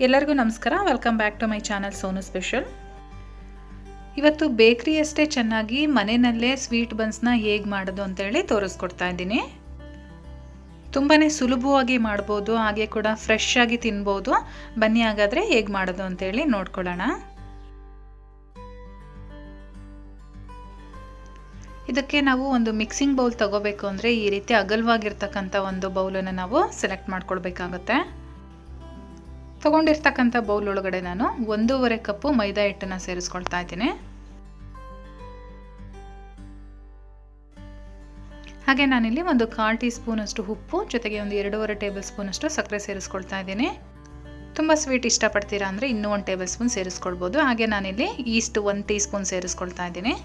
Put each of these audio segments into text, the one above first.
ಎಲ್ಲರಿಗೂ ನಮಸ್ಕಾರ. Welcome back to my channel Sonu special. ಇವತ್ತು ಬೇಕ್ರಿಯಷ್ಟೇ ಚೆನ್ನಾಗಿ ಮನೆಯಲ್ಲೇ ಸ್ವೀಟ್ ಬನ್ಸ್ನ ಹೇಗೆ ಮಾಡೋದು ಅಂತೇಳಿ ತೋರಿಸ್ಕೊಡ್ತಾ ಇದ್ದೀನಿ. ತುಂಬಾ ಸುಲಭವಾಗಿ ಮಾಡ್ಬೋದು, ಹಾಗೆ ಕೂಡ ಫ್ರೆಶ್ ಆಗಿ ತಿನ್ಬೋದು. ಬನ್ನಿ ಹಾಗಾದರೆ ಹೇಗೆ ಮಾಡೋದು ಅಂತೇಳಿ ನೋಡ್ಕೊಳ್ಳೋಣ. ಇದಕ್ಕೆ ನಾವು ಒಂದು ಮಿಕ್ಸಿಂಗ್ ಬೌಲ್ ತಗೋಬೇಕು ಅಂದರೆ ಈ ರೀತಿ ಅಗಲವಾಗಿರ್ತಕ್ಕಂಥ ಒಂದು ಬೌಲನ್ನು ನಾವು ಸೆಲೆಕ್ಟ್ ಮಾಡ್ಕೊಳ್ಬೇಕಾಗುತ್ತೆ. ತಗೊಂಡಿರ್ತಕ್ಕಂಥ ಬೌಲ್ ಒಳಗಡೆ ನಾನು 1.5 ಕಪ್ ಮೈದಾ ಹಿಟ್ಟನ್ನು ಸೇರಿಸ್ಕೊಳ್ತಾ ಇದ್ದೀನಿ. ಹಾಗೆ ನಾನಿಲ್ಲಿ ಒಂದು 1/4 ಟೀ ಸ್ಪೂನ್ ಅಷ್ಟು ಉಪ್ಪು, ಜೊತೆಗೆ ಒಂದು 2.5 ಟೇಬಲ್ ಸ್ಪೂನ್ ಅಷ್ಟು ಸಕ್ಕರೆ ಸೇರಿಸ್ಕೊಳ್ತಾ ಇದ್ದೀನಿ. ತುಂಬ ಸ್ವೀಟ್ ಇಷ್ಟಪಡ್ತೀರಾ ಅಂದರೆ ಇನ್ನೂ 1 ಟೇಬಲ್ ಸ್ಪೂನ್ ಸೇರಿಸ್ಕೊಳ್ಬೋದು. ಹಾಗೆ ನಾನಿಲ್ಲಿ ಈಸ್ಟ್ 1 ಟೀ ಸ್ಪೂನ್ ಸೇರಿಸ್ಕೊಳ್ತಾ ಇದ್ದೀನಿ.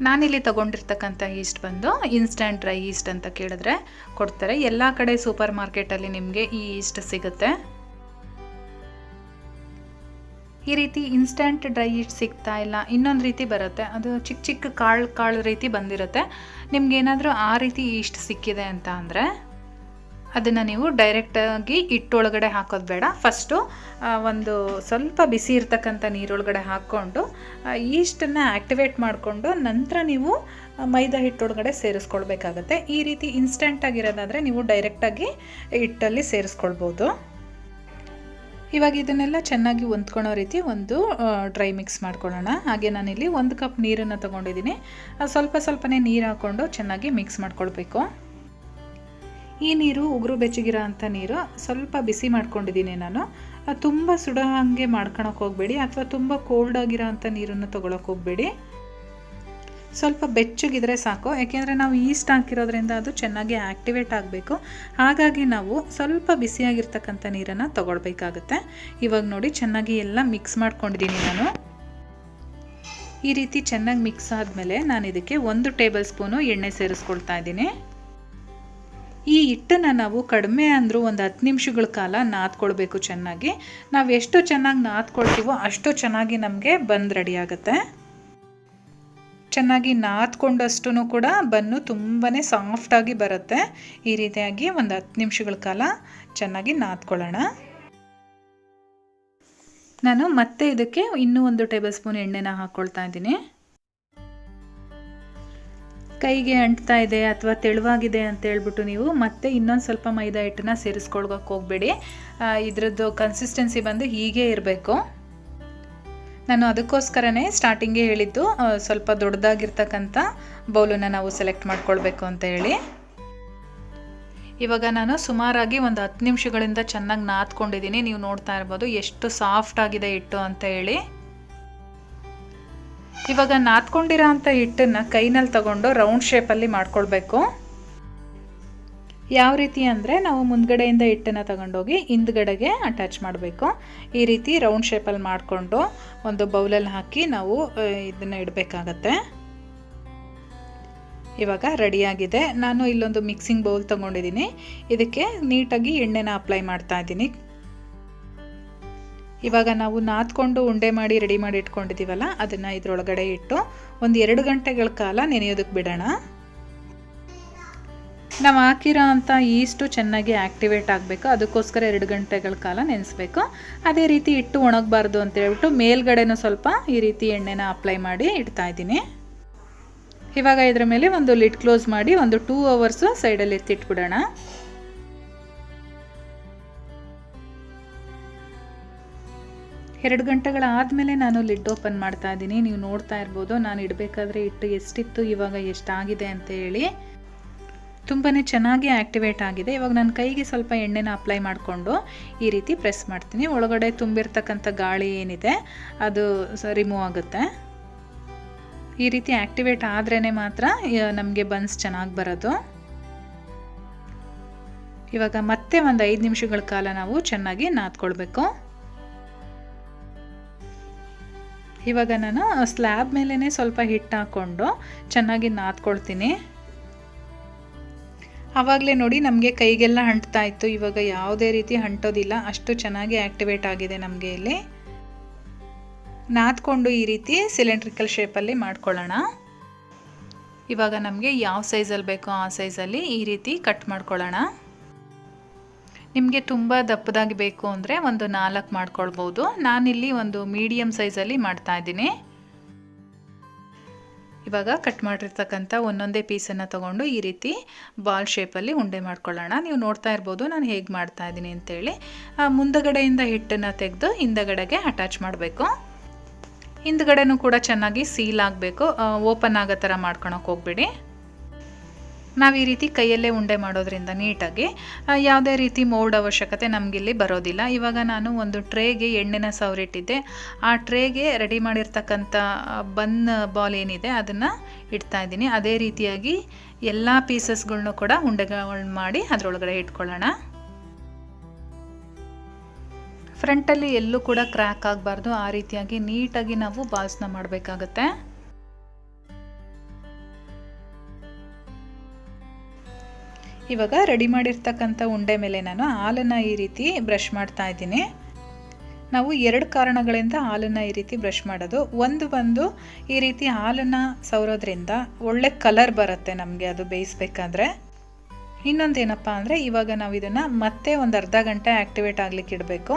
ನಾನಿಲ್ಲಿ ತಗೊಂಡಿರ್ತಕ್ಕಂಥ ಈಸ್ಟ್ ಬಂದು ಇನ್ಸ್ಟಂಟ್ ಡ್ರೈ ಈಸ್ಟ್ ಅಂತ ಕೇಳಿದ್ರೆ ಕೊಡ್ತಾರೆ. ಎಲ್ಲ ಕಡೆ ಸೂಪರ್ ಮಾರ್ಕೆಟಲ್ಲಿ ನಿಮಗೆ ಈ ಈಸ್ಟ್ ಸಿಗುತ್ತೆ. ಈ ರೀತಿ ಇನ್ಸ್ಟಂಟ್ ಡ್ರೈ ಈಸ್ಟ್ ಸಿಗ್ತಾ ಇಲ್ಲ, ಇನ್ನೊಂದು ರೀತಿ ಬರುತ್ತೆ, ಅದು ಚಿಕ್ಕ ಚಿಕ್ಕ ಕಾಳು ರೀತಿ ಬಂದಿರುತ್ತೆ. ನಿಮ್ಗೇನಾದರೂ ಆ ರೀತಿ ಈಸ್ಟ್ ಸಿಕ್ಕಿದೆ ಅಂತ ಅಂದರೆ ಅದನ್ನು ನೀವು ಡೈರೆಕ್ಟಾಗಿ ಹಿಟ್ಟೊಳಗಡೆ ಹಾಕೋದು ಬೇಡ. ಫಸ್ಟು ಒಂದು ಸ್ವಲ್ಪ ಬಿಸಿ ಇರ್ತಕ್ಕಂಥ ನೀರೊಳಗಡೆ ಹಾಕ್ಕೊಂಡು ಈಸ್ಟನ್ನು ಆ್ಯಕ್ಟಿವೇಟ್ ಮಾಡಿಕೊಂಡು ನಂತರ ನೀವು ಮೈದಾ ಹಿಟ್ಟೊಳಗಡೆ ಸೇರಿಸ್ಕೊಳ್ಬೇಕಾಗತ್ತೆ. ಈ ರೀತಿ ಇನ್ಸ್ಟೆಂಟಾಗಿರೋದಾದರೆ ನೀವು ಡೈರೆಕ್ಟಾಗಿ ಹಿಟ್ಟಲ್ಲಿ ಸೇರಿಸ್ಕೊಳ್ಬೋದು. ಇವಾಗ ಇದನ್ನೆಲ್ಲ ಚೆನ್ನಾಗಿ ಹೊಂದ್ಕೊಳ್ಳೋ ರೀತಿ ಒಂದು ಡ್ರೈ ಮಿಕ್ಸ್ ಮಾಡ್ಕೊಳ್ಳೋಣ. ಹಾಗೆ ನಾನಿಲ್ಲಿ 1 ಕಪ್ ನೀರನ್ನು ತೊಗೊಂಡಿದ್ದೀನಿ. ಸ್ವಲ್ಪನೇ ನೀರು ಹಾಕ್ಕೊಂಡು ಚೆನ್ನಾಗಿ ಮಿಕ್ಸ್ ಮಾಡ್ಕೊಳ್ಬೇಕು. ಈ ನೀರು ಉಗುರು ಬೆಚ್ಚಗಿರೋ ಅಂಥ ನೀರು, ಸ್ವಲ್ಪ ಬಿಸಿ ಮಾಡ್ಕೊಂಡಿದ್ದೀನಿ ನಾನು. ತುಂಬ ಸುಡೋ ಹಾಗೆ ಮಾಡ್ಕೊಳಕ್ಕೆ ಹೋಗಬೇಡಿ, ಅಥವಾ ತುಂಬ ಕೋಲ್ಡ್ ಆಗಿರೋ ಅಂಥ ನೀರನ್ನು ತೊಗೊಳಕ್ಕೆ ಹೋಗಬೇಡಿ. ಸ್ವಲ್ಪ ಬೆಚ್ಚಗಿದ್ರೆ ಸಾಕು, ಯಾಕೆಂದರೆ ನಾವು ಈಸ್ಟ್ ಹಾಕಿರೋದ್ರಿಂದ ಅದು ಚೆನ್ನಾಗಿ ಆ್ಯಕ್ಟಿವೇಟ್ ಆಗಬೇಕು. ಹಾಗಾಗಿ ನಾವು ಸ್ವಲ್ಪ ಬಿಸಿಯಾಗಿರ್ತಕ್ಕಂಥ ನೀರನ್ನು ತೊಗೊಳ್ಬೇಕಾಗತ್ತೆ. ಇವಾಗ ನೋಡಿ ಚೆನ್ನಾಗಿ ಎಲ್ಲ ಮಿಕ್ಸ್ ಮಾಡ್ಕೊಂಡಿದ್ದೀನಿ ನಾನು. ಈ ರೀತಿ ಚೆನ್ನಾಗಿ ಮಿಕ್ಸ್ ಆದಮೇಲೆ ನಾನು ಇದಕ್ಕೆ 1 ಟೇಬಲ್ ಸ್ಪೂನು ಎಣ್ಣೆ ಸೇರಿಸ್ಕೊಳ್ತಾ ಇದ್ದೀನಿ. ಈ ಹಿಟ್ಟನ್ನು ನಾವು ಕಡಿಮೆ ಅಂದರೂ ಒಂದು 10 ನಿಮಿಷಗಳ ಕಾಲ ನಾದ್ಕೊಳ್ಬೇಕು ಚೆನ್ನಾಗಿ. ನಾವು ಎಷ್ಟು ಚೆನ್ನಾಗಿ ನಾದ್ಕೊಳ್ತೀವೋ ಅಷ್ಟು ಚೆನ್ನಾಗಿ ನಮಗೆ ಬನ್ ರೆಡಿ ಆಗುತ್ತೆ. ಚೆನ್ನಾಗಿ ನಾದ್ಕೊಂಡಷ್ಟು ಕೂಡ ಬನ್ನು ತುಂಬಾ ಸಾಫ್ಟಾಗಿ ಬರುತ್ತೆ. ಈ ರೀತಿಯಾಗಿ ಒಂದು 10 ನಿಮಿಷಗಳ ಕಾಲ ಚೆನ್ನಾಗಿ ನಾದ್ಕೊಳ್ಳೋಣ. ನಾನು ಮತ್ತೆ ಇದಕ್ಕೆ ಇನ್ನೂ 1 ಟೇಬಲ್ ಸ್ಪೂನ್ ಎಣ್ಣೆನ ಹಾಕ್ಕೊಳ್ತಾ ಇದ್ದೀನಿ. ಕೈಗೆ ಅಂಟ್ತಾ ಇದೆ ಅಥವಾ ತೆಳುವಾಗಿದೆ ಅಂತ ಹೇಳ್ಬಿಟ್ಟು ನೀವು ಮತ್ತೆ ಇನ್ನೊಂದು ಸ್ವಲ್ಪ ಮೈದಾ ಹಿಟ್ಟನ್ನ ಸೇರಿಸ್ಕೊಳ್ಬೇಕು ಹೋಗಬೇಡಿ. ಇದರದ್ದು ಕನ್ಸಿಸ್ಟೆನ್ಸಿ ಬಂದು ಹೀಗೆ ಇರಬೇಕು. ನಾನು ಅದಕ್ಕೋಸ್ಕರನೇ ಸ್ಟಾರ್ಟಿಂಗೇ ಹೇಳಿದ್ದು ಸ್ವಲ್ಪ ದೊಡ್ಡದಾಗಿರ್ತಕ್ಕಂಥ ಬೌಲನ್ನು ನಾವು ಸೆಲೆಕ್ಟ್ ಮಾಡ್ಕೊಳ್ಬೇಕು ಅಂತ ಹೇಳಿ. ಇವಾಗ ನಾನು ಸುಮಾರಾಗಿ ಒಂದು 10 ನಿಮಿಷಗಳಿಂದ ಚೆನ್ನಾಗಿ ನಾದ್ಕೊಂಡಿದ್ದೀನಿ. ನೀವು ನೋಡ್ತಾ ಇರ್ಬೋದು ಎಷ್ಟು ಸಾಫ್ಟ್ ಆಗಿದೆ ಹಿಟ್ಟು ಅಂತ ಹೇಳಿ. ಇವಾಗ ನಾದ್ಕೊಂಡಿರೋ ಅಂಥ ಹಿಟ್ಟನ್ನು ಕೈನಲ್ಲಿ ತಗೊಂಡು ರೌಂಡ್ ಶೇಪಲ್ಲಿ ಮಾಡ್ಕೊಳ್ಬೇಕು. ಯಾವ ರೀತಿ ಅಂದರೆ ನಾವು ಮುಂದ್ಗಡೆಯಿಂದ ಹಿಟ್ಟನ್ನು ತಗೊಂಡೋಗಿ ಹಿಂದ್ಗಡೆಗೆ ಅಟ್ಯಾಚ್ ಮಾಡಬೇಕು. ಈ ರೀತಿ ರೌಂಡ್ ಶೇಪಲ್ಲಿ ಮಾಡಿಕೊಂಡು ಒಂದು ಬೌಲಲ್ಲಿ ಹಾಕಿ ನಾವು ಇದನ್ನು ಇಡಬೇಕಾಗತ್ತೆ. ಇವಾಗ ರೆಡಿಯಾಗಿದೆ. ನಾನು ಇಲ್ಲೊಂದು ಮಿಕ್ಸಿಂಗ್ ಬೌಲ್ ತೊಗೊಂಡಿದ್ದೀನಿ. ಇದಕ್ಕೆ ನೀಟಾಗಿ ಎಣ್ಣೆನ ಅಪ್ಲೈ ಮಾಡ್ತಾ ಇದ್ದೀನಿ. ಇವಾಗ ನಾವು ನಾದ್ಕೊಂಡು ಉಂಡೆ ಮಾಡಿ ರೆಡಿ ಮಾಡಿ ಇಟ್ಕೊಂಡಿದ್ದೀವಲ್ಲ, ಅದನ್ನು ಇದರೊಳಗಡೆ ಇಟ್ಟು ಒಂದು 2 ಗಂಟೆಗಳ ಕಾಲ ನೆನೆಯೋದಕ್ಕೆ ಬಿಡೋಣ. ನಾವು ಹಾಕಿರೋ ಅಂಥ ಈಸ್ಟು ಚೆನ್ನಾಗಿ ಆ್ಯಕ್ಟಿವೇಟ್ ಆಗಬೇಕು, ಅದಕ್ಕೋಸ್ಕರ 2 ಗಂಟೆಗಳ ಕಾಲ ನೆನೆಸ್ಬೇಕು. ಅದೇ ರೀತಿ ಇಟ್ಟು ಒಣಗಬಾರ್ದು ಅಂತ ಹೇಳ್ಬಿಟ್ಟು ಮೇಲ್ಗಡೆನೂ ಸ್ವಲ್ಪ ಈ ರೀತಿ ಎಣ್ಣೆನ ಅಪ್ಲೈ ಮಾಡಿ ಇಡ್ತಾ ಇದ್ದೀನಿ. ಇವಾಗ ಇದರ ಮೇಲೆ ಒಂದು ಲಿಡ್ ಕ್ಲೋಸ್ ಮಾಡಿ ಒಂದು 2 ಅವರ್ಸು ಸೈಡಲ್ಲಿ ಎತ್ತಿಟ್ಬಿಡೋಣ. 2 ಗಂಟೆಗಳಾದಮೇಲೆ ನಾನು ಲಿಡ್ ಓಪನ್ ಮಾಡ್ತಾ ಇದ್ದೀನಿ. ನೀವು ನೋಡ್ತಾ ಇರ್ಬೋದು ನಾನು ಇಡಬೇಕಾದ್ರೆ ಹಿಟ್ಟು ಎಷ್ಟಿತ್ತು, ಇವಾಗ ಎಷ್ಟಾಗಿದೆ ಅಂತ ಹೇಳಿ. ತುಂಬಾ ಚೆನ್ನಾಗಿ ಆ್ಯಕ್ಟಿವೇಟ್ ಆಗಿದೆ. ಇವಾಗ ನನ್ನ ಕೈಗೆ ಸ್ವಲ್ಪ ಎಣ್ಣೆನ ಅಪ್ಲೈ ಮಾಡಿಕೊಂಡು ಈ ರೀತಿ ಪ್ರೆಸ್ ಮಾಡ್ತೀನಿ. ಒಳಗಡೆ ತುಂಬಿರ್ತಕ್ಕಂಥ ಗಾಳಿ ಏನಿದೆ ಅದು ರಿಮೂವ್ ಆಗುತ್ತೆ. ಈ ರೀತಿ ಆ್ಯಕ್ಟಿವೇಟ್ ಆದ್ರೇ ಮಾತ್ರ ನಮಗೆ ಬನ್ಸ್ ಚೆನ್ನಾಗಿ ಬರೋದು. ಇವಾಗ ಮತ್ತೆ ಒಂದು 5 ನಿಮಿಷಗಳ ಕಾಲ ನಾವು ಚೆನ್ನಾಗಿ ನಾದ್ಕೊಳ್ಬೇಕು. ಇವಾಗ ನಾನು ಸ್ಲ್ಯಾಬ್ ಮೇಲೇ ಸ್ವಲ್ಪ ಹಿಟ್ಟು ಹಾಕ್ಕೊಂಡು ಚೆನ್ನಾಗಿ ನಾದ್ಕೊಳ್ತೀನಿ. ಆವಾಗಲೇ ನೋಡಿ ನಮಗೆ ಕೈಗೆಲ್ಲ ಅಂಟ್ತಾ ಇತ್ತು, ಇವಾಗ ಯಾವುದೇ ರೀತಿ ಅಂಟೋದಿಲ್ಲ, ಅಷ್ಟು ಚೆನ್ನಾಗಿ ಆ್ಯಕ್ಟಿವೇಟ್ ಆಗಿದೆ ನಮಗೆ ಇಲ್ಲಿ. ನಾದ್ಕೊಂಡು ಈ ರೀತಿ ಸಿಲಿಂಡ್ರಿಕಲ್ ಶೇಪಲ್ಲಿ ಮಾಡ್ಕೊಳ್ಳೋಣ. ಇವಾಗ ನಮಗೆ ಯಾವ ಸೈಜಲ್ಲಿ ಬೇಕೋ ಆ ಸೈಜಲ್ಲಿ ಈ ರೀತಿ ಕಟ್ ಮಾಡ್ಕೊಳ್ಳೋಣ. ನಿಮಗೆ ತುಂಬ ದಪ್ಪದಾಗಿ ಬೇಕು ಅಂದರೆ ಒಂದು 4 ಮಾಡ್ಕೊಳ್ಬೋದು. ನಾನಿಲ್ಲಿ ಒಂದು ಮೀಡಿಯಮ್ ಸೈಜಲ್ಲಿ ಮಾಡ್ತಾಯಿದ್ದೀನಿ. ಇವಾಗ ಕಟ್ ಮಾಡಿರ್ತಕ್ಕಂಥ ಒಂದೊಂದೇ ಪೀಸನ್ನು ತೊಗೊಂಡು ಈ ರೀತಿ ಬಾಲ್ ಶೇಪಲ್ಲಿ ಉಂಡೆ ಮಾಡ್ಕೊಳ್ಳೋಣ. ನೀವು ನೋಡ್ತಾ ಇರ್ಬೋದು ನಾನು ಹೇಗೆ ಮಾಡ್ತಾ ಇದ್ದೀನಿ ಅಂತೇಳಿ. ಮುಂದಗಡೆಯಿಂದ ಹಿಟ್ಟನ್ನು ತೆಗೆದು ಹಿಂದಗಡೆಗೆ ಅಟ್ಯಾಚ್ ಮಾಡಬೇಕು. ಹಿಂದಗಡೆನೂ ಕೂಡ ಚೆನ್ನಾಗಿ ಸೀಲ್ ಆಗಬೇಕು. ಓಪನ್ ಆಗೋ ಥರ ಮಾಡ್ಕೊಳಕ್ಕೆ ಹೋಗ್ಬೇಡಿ. ನಾವು ಈ ರೀತಿ ಕೈಯಲ್ಲೇ ಉಂಡೆ ಮಾಡೋದ್ರಿಂದ ನೀಟಾಗಿ ಯಾವುದೇ ರೀತಿ ಮೋಲ್ಡ್ ಅವಶ್ಯಕತೆ ನಮಗಿಲ್ಲಿ ಬರೋದಿಲ್ಲ. ಇವಾಗ ನಾನು ಒಂದು ಟ್ರೇಗೆ ಎಣ್ಣೆನ ಸವರಿಟ್ಟಿದ್ದೆ. ಆ ಟ್ರೇಗೆ ರೆಡಿ ಮಾಡಿರ್ತಕ್ಕಂಥ ಬನ್ ಬಾಲ್ ಏನಿದೆ ಅದನ್ನು ಇಡ್ತಾ ಇದ್ದೀನಿ. ಅದೇ ರೀತಿಯಾಗಿ ಎಲ್ಲ ಪೀಸಸ್ಗಳ್ನೂ ಕೂಡ ಉಂಡೆಗಳು ಮಾಡಿ ಅದರೊಳಗಡೆ ಇಟ್ಕೊಳ್ಳೋಣ. ಫ್ರಂಟಲ್ಲಿ ಎಲ್ಲೂ ಕೂಡ ಕ್ರ್ಯಾಕ್ ಆಗಬಾರ್ದು. ಆ ರೀತಿಯಾಗಿ ನೀಟಾಗಿ ನಾವು ಬಾಲ್ಸ್ನ ಮಾಡಬೇಕಾಗತ್ತೆ. ಇವಾಗ ರೆಡಿ ಮಾಡಿರ್ತಕ್ಕಂಥ ಉಂಡೆ ಮೇಲೆ ನಾನು ಹಾಲನ್ನು ಈ ರೀತಿ ಬ್ರಷ್ ಮಾಡ್ತಾ ಇದ್ದೀನಿ. ನಾವು 2 ಕಾರಣಗಳಿಂದ ಹಾಲನ್ನು ಈ ರೀತಿ ಬ್ರಷ್ ಮಾಡೋದು. ಒಂದು ಬಂದು ಈ ರೀತಿ ಹಾಲನ್ನು ಸವರೋದ್ರಿಂದ ಒಳ್ಳೆ ಕಲರ್ ಬರುತ್ತೆ ನಮಗೆ ಅದು ಬೇಯಿಸ್ಬೇಕಾದ್ರೆ. ಇನ್ನೊಂದೇನಪ್ಪ ಅಂದರೆ ಇವಾಗ ನಾವು ಇದನ್ನು ಮತ್ತೆ ಒಂದು ಅರ್ಧ ಗಂಟೆ ಆ್ಯಕ್ಟಿವೇಟ್ ಆಗಲಿಕ್ಕೆ ಇಡಬೇಕು.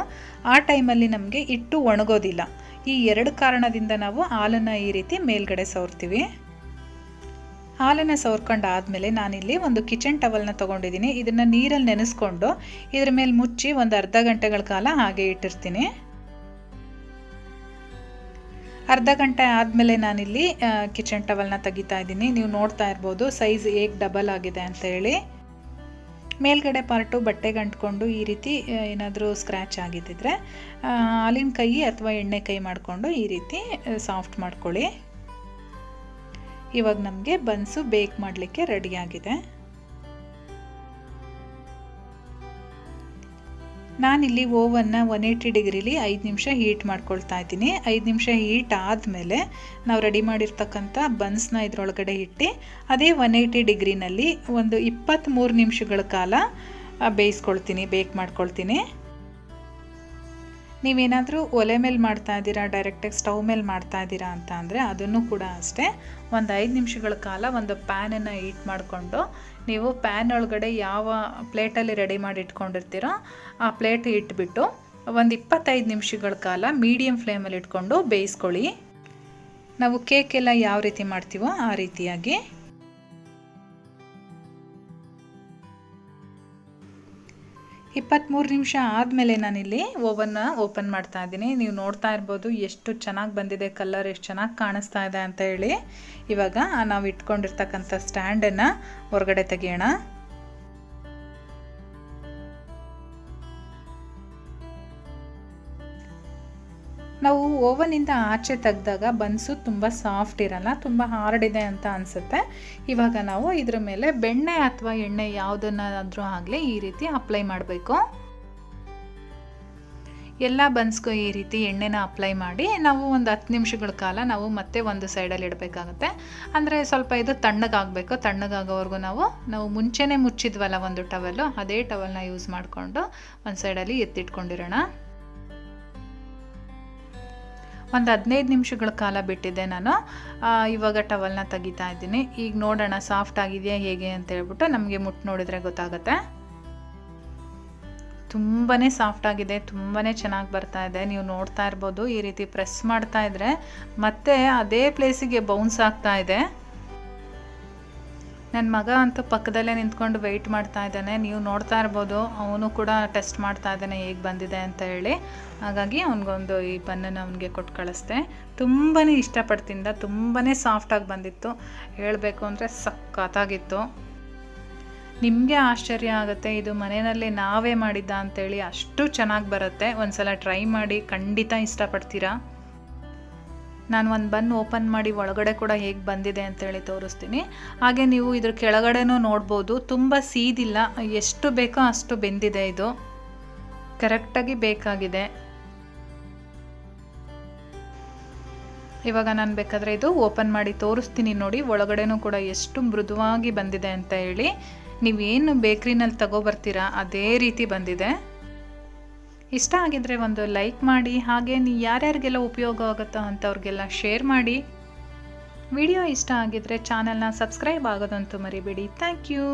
ಆ ಟೈಮಲ್ಲಿ ನಮಗೆ ಹಿಟ್ಟು ಒಣಗೋದಿಲ್ಲ. ಈ 2 ಕಾರಣದಿಂದ ನಾವು ಹಾಲನ್ನು ಈ ರೀತಿ ಮೇಲ್ಗಡೆ ಸವರ್ತೀವಿ. ಹಾಲನ್ನು ಸವರ್ಕೊಂಡಾದಮೇಲೆ ನಾನಿಲ್ಲಿ ಒಂದು ಕಿಚನ್ ಟವಲ್ನ ತೊಗೊಂಡಿದ್ದೀನಿ. ಇದನ್ನು ನೀರಲ್ಲಿ ನೆನೆಸ್ಕೊಂಡು ಇದ್ರ ಮೇಲೆ ಮುಚ್ಚಿ ಒಂದು ಅರ್ಧ ಗಂಟೆಗಳ ಕಾಲ ಹಾಗೆ ಇಟ್ಟಿರ್ತೀನಿ. ಅರ್ಧ ಗಂಟೆ ಆದಮೇಲೆ ನಾನಿಲ್ಲಿ ಕಿಚನ್ ಟವಲ್ನ ತೆಗಿತಾ ಇದ್ದೀನಿ. ನೀವು ನೋಡ್ತಾ ಇರ್ಬೋದು ಸೈಜ್ ಹೇಗೆ ಡಬಲ್ ಆಗಿದೆ ಅಂತ ಹೇಳಿ. ಮೇಲ್ಗಡೆ ಪಾರ್ಟು ಬಟ್ಟೆಗೆ ಅಂಟ್ಕೊಂಡು ಈ ರೀತಿ ಏನಾದರೂ ಸ್ಕ್ರ್ಯಾಚ್ ಆಗಿದ್ದಿದ್ರೆ ಹಾಲಿನ ಕೈ ಅಥವಾ ಎಣ್ಣೆ ಕೈ ಮಾಡಿಕೊಂಡು ಈ ರೀತಿ ಸಾಫ್ಟ್ ಮಾಡ್ಕೊಳ್ಳಿ. ಇವಾಗ ನಮಗೆ ಬನ್ಸು ಬೇಕ್ ಮಾಡಲಿಕ್ಕೆ ರೆಡಿಯಾಗಿದೆ. ನಾನಿಲ್ಲಿ ಓವನ್ನ 180 ಡಿಗ್ರಿಲಿ 5 ನಿಮಿಷ ಹೀಟ್ ಮಾಡ್ಕೊಳ್ತಾ ಇದ್ದೀನಿ. 5 ನಿಮಿಷ ಹೀಟ್ ಆದಮೇಲೆ ನಾವು ರೆಡಿ ಮಾಡಿರ್ತಕ್ಕಂಥ ಬನ್ಸ್ನ ಇದರೊಳಗಡೆ ಇಟ್ಟು ಅದೇ 180 ಡಿಗ್ರಿನಲ್ಲಿ ಒಂದು 23 ನಿಮಿಷಗಳ ಕಾಲ ಬೇಯಿಸ್ಕೊಳ್ತೀನಿ, ಬೇಕ್ ಮಾಡ್ಕೊಳ್ತೀನಿ. ನೀವೇನಾದರೂ ಒಲೆ ಮೇಲೆ ಮಾಡ್ತಾ ಇದ್ದೀರಾ, ಡೈರೆಕ್ಟಾಗಿ ಸ್ಟವ್ ಮೇಲೆ ಮಾಡ್ತಾ ಇದ್ದೀರಾ ಅಂತ ಅಂದರೆ ಅದನ್ನು ಕೂಡ ಅಷ್ಟೇ ಒಂದು 5 ನಿಮಿಷಗಳ ಕಾಲ ಒಂದು ಪ್ಯಾನನ್ನು ಹೀಟ್ ಮಾಡಿಕೊಂಡು ನೀವು ಪ್ಯಾನ್ ಒಳಗಡೆ ಯಾವ ಪ್ಲೇಟಲ್ಲಿ ರೆಡಿ ಮಾಡಿ ಇಟ್ಕೊಂಡಿರ್ತೀರೋ ಆ ಪ್ಲೇಟ್ ಇಟ್ಬಿಟ್ಟು ಒಂದು 25 ನಿಮಿಷಗಳ ಕಾಲ ಮೀಡಿಯಮ್ ಫ್ಲೇಮಲ್ಲಿ ಇಟ್ಕೊಂಡು ಬೇಯಿಸ್ಕೊಳ್ಳಿ. ನಾವು ಕೇಕೆಲ್ಲ ಯಾವ ರೀತಿ ಮಾಡ್ತೀವೋ ಆ ರೀತಿಯಾಗಿ. ಇಪ್ಪತ್ತ್ಮೂರು ನಿಮಿಷ ಆದಮೇಲೆ ನಾನಿಲ್ಲಿ ಓವನ್ನ ಓಪನ್ ಮಾಡ್ತಾ ಇದ್ದೀನಿ. ನೀವು ನೋಡ್ತಾ ಇರ್ಬೋದು ಎಷ್ಟು ಚೆನ್ನಾಗಿ ಬಂದಿದೆ, ಕಲರ್ ಎಷ್ಟು ಚೆನ್ನಾಗಿ ಕಾಣಿಸ್ತಾ ಇದೆ ಅಂತ ಹೇಳಿ. ಇವಾಗ ನಾವು ಇಟ್ಕೊಂಡಿರ್ತಕ್ಕಂಥ ಸ್ಟ್ಯಾಂಡನ್ನು ಹೊರಗಡೆ ತೆಗೆಯೋಣ. ನಾವು ಓವನಿಂದ ಆಚೆ ತೆಗೆದಾಗ ಬನ್ಸು ತುಂಬ ಸಾಫ್ಟ್ ಇರಲ್ಲ, ತುಂಬ ಹಾರ್ಡ್ ಇದೆ ಅಂತ ಅನಿಸುತ್ತೆ. ಇವಾಗ ನಾವು ಇದ್ರ ಮೇಲೆ ಬೆಣ್ಣೆ ಅಥವಾ ಎಣ್ಣೆ ಯಾವುದನ್ನಾದರೂ ಆಗಲಿ ಈ ರೀತಿ ಅಪ್ಲೈ ಮಾಡಬೇಕು. ಎಲ್ಲ ಬನ್ಸ್ಗೂ ಈ ರೀತಿ ಎಣ್ಣೆನ ಅಪ್ಲೈ ಮಾಡಿ ನಾವು ಒಂದು 10 ನಿಮಿಷಗಳ ಕಾಲ ನಾವು ಮತ್ತೆ ಒಂದು ಸೈಡಲ್ಲಿ ಇಡಬೇಕಾಗುತ್ತೆ. ಅಂದರೆ ಸ್ವಲ್ಪ ಇದು ತಣ್ಣಗಾಗಬೇಕು. ತಣ್ಣಗಾಗೋವರೆಗೂ ನಾವು ಮುಂಚೆನೇ ಮುಚ್ಚಿದ್ವಲ್ಲ ಒಂದು ಟವಲ್ಲು, ಅದೇ ಟವಲ್ನ ಯೂಸ್ ಮಾಡಿಕೊಂಡು ಒಂದು ಸೈಡಲ್ಲಿ ಎತ್ತಿಟ್ಕೊಂಡಿರೋಣ. ಒಂದು 15 ನಿಮಿಷಗಳ ಕಾಲ ಬಿಟ್ಟಿದ್ದೆ ನಾನು. ಇವಾಗ ಟವಲ್ನ ತೆಗಿತಾ ಇದ್ದೀನಿ. ಈಗ ನೋಡೋಣ ಸಾಫ್ಟ್ ಆಗಿದೆಯಾ ಹೇಗೆ ಅಂತ ಹೇಳ್ಬಿಟ್ಟು ನಮಗೆ ಮುಟ್ಟು ನೋಡಿದರೆ ಗೊತ್ತಾಗುತ್ತೆ. ತುಂಬಾ ಸಾಫ್ಟ್ ಆಗಿದೆ, ತುಂಬಾ ಚೆನ್ನಾಗಿ ಬರ್ತಾ ಇದೆ. ನೀವು ನೋಡ್ತಾ ಇರ್ಬೋದು ಈ ರೀತಿ ಪ್ರೆಸ್ ಮಾಡ್ತಾ ಇದ್ರೆ ಮತ್ತೆ ಅದೇ ಪ್ಲೇಸಿಗೆ ಬೌನ್ಸ್ ಆಗ್ತಾ ಇದೆ. ನನ್ನ ಮಗ ಅಂತೂ ಪಕ್ಕದಲ್ಲೇ ನಿಂತ್ಕೊಂಡು ವೆಯ್ಟ್ ಮಾಡ್ತಾ ಇದ್ದಾನೆ. ನೀವು ನೋಡ್ತಾ ಇರ್ಬೋದು ಅವನು ಕೂಡ ಟೆಸ್ಟ್ ಮಾಡ್ತಾ ಇದ್ದಾನೆ ಹೇಗೆ ಬಂದಿದೆ ಅಂತ ಹೇಳಿ. ಹಾಗಾಗಿ ಅವನಿಗೊಂದು ಈ ಬನ್ನನ್ನು ಅವನಿಗೆ ಕೊಟ್ಟು ಕಳಿಸ್ದೆ. ತುಂಬಾ ಇಷ್ಟಪಡ್ತಿದ್ದ, ತುಂಬಾ ಸಾಫ್ಟಾಗಿ ಬಂದಿತ್ತು. ಹೇಳಬೇಕು ಅಂದರೆ ಸಖತ್ತಾಗಿತ್ತು. ನಿಮಗೆ ಆಶ್ಚರ್ಯ ಆಗುತ್ತೆ, ಇದು ಮನೆಯಲ್ಲಿ ನಾವೇ ಮಾಡಿದ್ದ ಅಂತೇಳಿ. ಅಷ್ಟು ಚೆನ್ನಾಗಿ ಬರುತ್ತೆ. ಒಂದ್ಸಲ ಟ್ರೈ ಮಾಡಿ, ಖಂಡಿತ ಇಷ್ಟಪಡ್ತೀರಾ. ನಾನು ಒಂದು ಬನ್ ಓಪನ್ ಮಾಡಿ ಒಳಗಡೆ ಕೂಡ ಹೇಗೆ ಬಂದಿದೆ ಅಂತೇಳಿ ತೋರಿಸ್ತೀನಿ. ಹಾಗೆ ನೀವು ಇದ್ರ ಕೆಳಗಡೆನೂ ನೋಡ್ಬೋದು, ತುಂಬ ಸೀದಿಲ್ಲ, ಎಷ್ಟು ಬೇಕೋ ಅಷ್ಟು ಬೆಂದಿದೆ. ಇದು ಕರೆಕ್ಟಾಗಿ ಬೇಕಾಗಿದೆ. ಇವಾಗ ನಾನು ಬೇಕಾದರೆ ಇದು ಓಪನ್ ಮಾಡಿ ತೋರಿಸ್ತೀನಿ ನೋಡಿ, ಒಳಗಡೆನೂ ಕೂಡ ಎಷ್ಟು ಮೃದುವಾಗಿ ಬಂದಿದೆ ಅಂತ ಹೇಳಿ. ನೀವೇನು ಬೇಕ್ರಿನಲ್ಲಿ ತಗೋಬರ್ತೀರಾ ಅದೇ ರೀತಿ ಬಂದಿದೆ. ಇಷ್ಟ ಆಗಿದ್ರೆ ಒಂದು ಲೈಕ್ ಮಾಡಿ, ಹಾಗೆ ನೀವು ಯಾರ್ಯಾರಿಗೆಲ್ಲ ಉಪಯೋಗ ಆಗುತ್ತೋ ಅಂಥವ್ರಿಗೆಲ್ಲ ಶೇರ್ ಮಾಡಿ. ವಿಡಿಯೋ ಇಷ್ಟ ಆಗಿದ್ರೆ ಚಾನಲ್ನ ಸಬ್ಸ್ಕ್ರೈಬ್ ಆಗೋದಂತೂ ಮರಿಬೇಡಿ. Thank you.